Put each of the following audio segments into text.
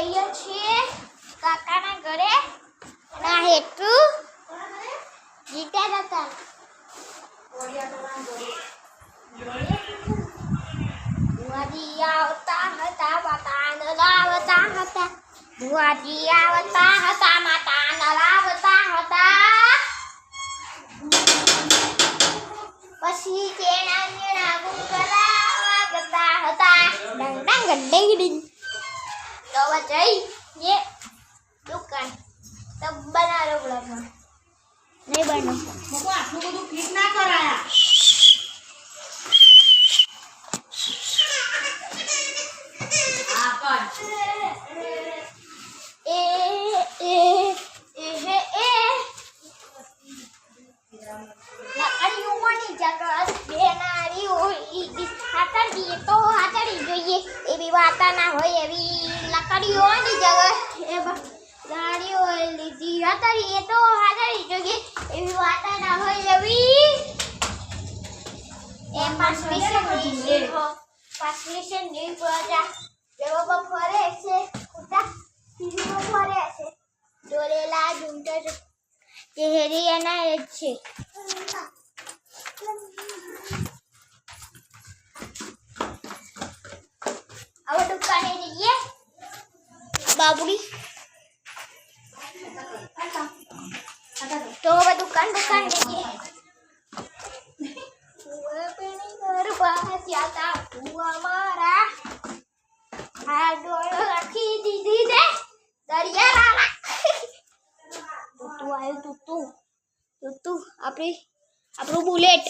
જઈએ છીએ કાકાના ઘરે ના હેતુ જીતા હતા બુઆજી આવતા હતા માતાને લાવતા હતા બુઆજી આવતા હતા માતાને લાવતા હતા પછી કેણા મેણા ગુંગરા વાગતા હતા ડંગ ડંગ ડિંગ ડિંગ તો જઈ ये दुकान तब बना लो ब्लॉगમાં नहीं बनो મકો આટલું બધું ફિટ ના કરાયા આ કર એ લાકડીઓ કોની જગત બેનારી હોય હાથડી તો હાથડી જોઈએ એવી વાતા ના હોય એવી લાકડીઓની જગત એ ગાડીઓ લીધી હાથડી એ તો હાથડી જોઈએ એવી વાતા ના હોય એવી એ પાસલેશન ની પ્રજા જેવો ફરે છે કુતા સીધો ફરે છે દોરેલા ઝુંટર ચહેરી એના જ છે હવે દુકાને જઈએ બાબુડી તો હવે દુકાન જઈએ હતા તું અમારા આ ડોળો રાખી દીધી દે દરિયા તું આવ્યું તું આપણું બુલેટ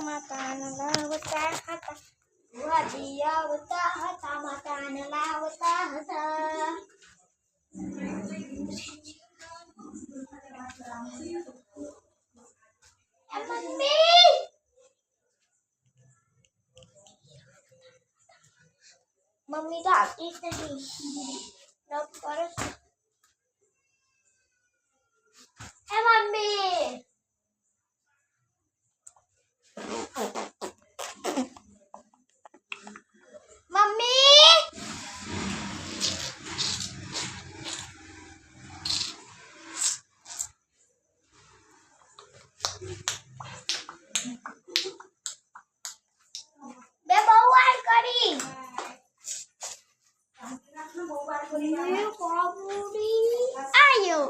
માતાને લાવતા હતા બુઆજી આવતા હતા માતાને લાવતા હતા मम्मी तो आती ही नहीं रब करो ए मम्मी मम्मी बे बहु करी आयो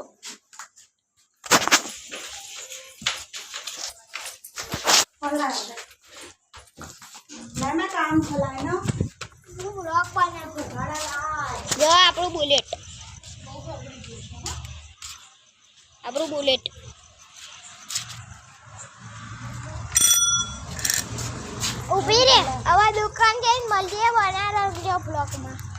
મેં કામ ખલાય નો રોક બને જો આપણું બુલેટ ઊભી રે હવે દુકાન જઈને મળીએ બના રહેજો બ્લોકમાં